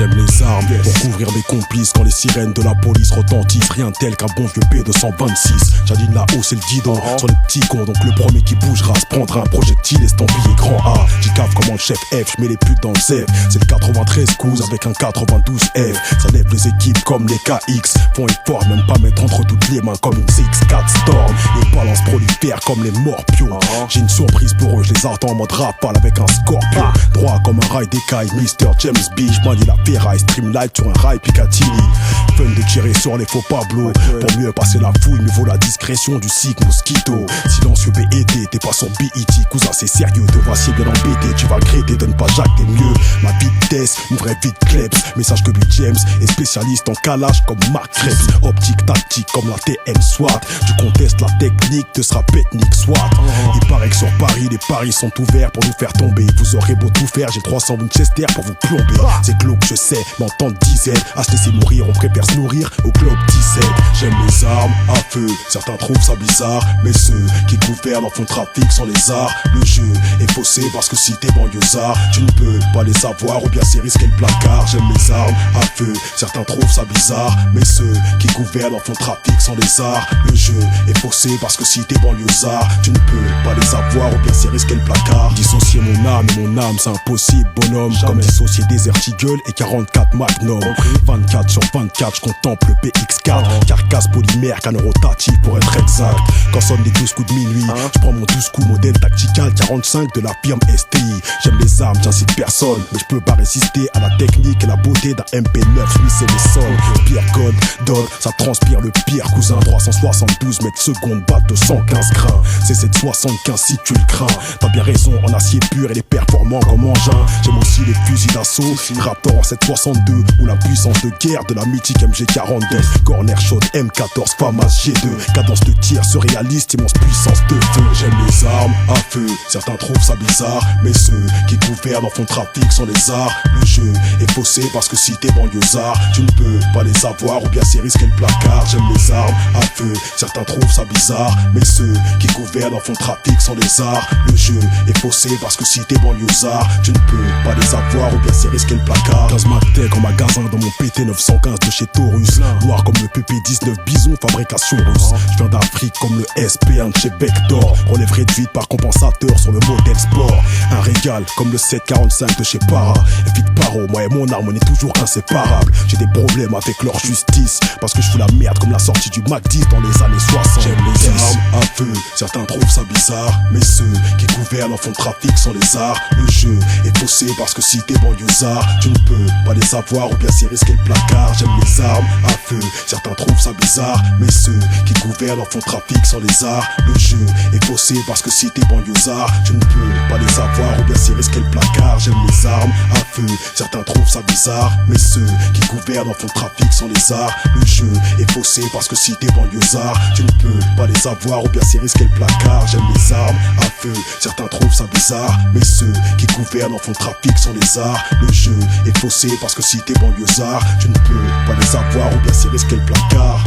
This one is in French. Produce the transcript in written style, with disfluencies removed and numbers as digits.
J'aime les armes pour couvrir mes complices quand les sirènes de la police retentissent. Rien tel qu'un bon vieux P226. J'aligne la hausse et le guidon sur les petits cons, donc le premier qui bougera se prendra un projectile estampillé grand A. J'y cave comme le chef F, j'mets les putes dans le Z. C'est le 93 coups avec un 92 F. Ça lève les équipes comme les KX. Font effort même pas mettre entre toutes les mains comme une CX4 Storm. Les balances prolifèrent comme les morpions. J'ai une surprise pour eux, je les attends en mode rafale avec un scorpion. Droit comme un rail d'écaille, Mr. James B. J'manie la ferraille, streamlight sur un rail Piccadilly. Fun de tirer sur les faux Pablo. Pour mieux passer la fouille, mais vaut la discrétion du Sig Mosquito. Silencieux BET, t'es pas sur BET. Cousin c'est sérieux, te voici bien embêté. Tu vas regretter de ne pas jacter mieux. Ma vitesse, une vraie vite kleps. Message que B. James est spécialiste en calage comme Mark Krebs. Optique tactique comme la TM SWAT. Tu contestes la technique, te sera pétnique SWAT. Il paraît que sur Paris, les paris sont ouverts pour nous faire tomber. Vous aurez beau tout faire, j'ai 300 Winchester pour vous plomber. C'est glauque, je sais, mais en temps de dizaine, à se laisser mourir, on préfère se nourrir au club 17. J'aime les armes à feu, certains trouvent ça bizarre, mais ceux qui gouvernent en font trafic sans les arts. Le jeu est faussé parce que si t'es banlieusard, tu ne peux pas les avoir ou bien c'est risquer le placard. J'aime les armes à feu, certains trouvent ça bizarre, mais ceux qui gouvernent en font trafic sans les arts. Le jeu est faussé parce que si t'es banlieusard, tu ne peux pas les avoir ou bien c'est risquer le placard. Dissocier mon âme et mon âme, c'est impossible bonhomme. Jamais. Comme dissocier Desert Eagle et 44 Magnum. 24 sur 24, je contemple le PX4. Carcasse polymère, canon rotatif pour être exact. Quand sonnent les 12 coups de minuit, je prends mon 12 coups modèle tactical 45 de la firme STI. J'aime les armes, j'incite personne, mais je peux pas résister à la technique et la beauté d'un MP9 Smith et Wesson. Pierre code, donne, ça transpire le pire cousin. 372 mètres secondes, batte de 115 grains. C'est 775 si tu le crains. T'as bien raison, en acier pur et les performants comme engin. J'aime aussi les fusils d'assaut, Raptor en 762 ou la puissance de guerre de la mythique MG42. Corner shot M14 FAMAS G2. Cadence de tir surréaliste, immense puissance de feu. J'aime les armes à feu, certains trouvent ça bizarre, mais ceux qui gouvernent en font trafic sans les arts. Le jeu est faussé parce que si t'es banlieusard, tu ne peux pas les avoir ou bien c'est risquer le placard. J'aime les armes à feu, certains trouvent ça bizarre, mais ceux qui gouvernent en font trafic sans les arts. Le jeu est faussé parce que si t'es banlieusard, tu ne peux pas les avoir ou bien c'est risquer le placard. 15 Magtech en magasin dans mon PT 915 de chez Taurus. Noir comme le PP19 Bison, fabrication russe. Je viens d'Afrique comme le SP1 de chez Vector. Relèverai de vide par compensateur sur le modèle sport. Un régal comme le 745 de chez Para. Et vite paro, moi et mon arme on est toujours inséparables. J'ai des problèmes avec leur justice parce que je fous la merde comme la sortie du Mac 10 dans les années 60. J'aime les armes à feu, certains trouvent ça bizarre, mais ceux qui gouvernent en font trafic sans les arts. Le jeu est faussé parce que si t'es banlieusard, tu ne peux pas les avoir ou bien c'est risquer le placard. J'aime les armes à feu, certains trouvent ça bizarre, mais ceux qui gouvernent en font trafic sans les arts. Le jeu est faussé parce que si t'es banlieusard, tu ne peux pas les avoir ou bien c'est risquer le placard. J'aime les armes à feu, certains trouvent ça bizarre, mais ceux qui gouvernent en font trafic sans les arts. Le jeu est faussé parce que si t'es banlieusard, tu ne peux pas les avoir ou bien c'est risquer le placard. J'aime les armes à feu, certains trouvent ça bizarre, mais ceux qui gouvernent en font trafic sans les arts. Le jeu est faussé parce que si t'es banlieusard, tu ne peux pas les avoir ou bien c'est risquer le placard.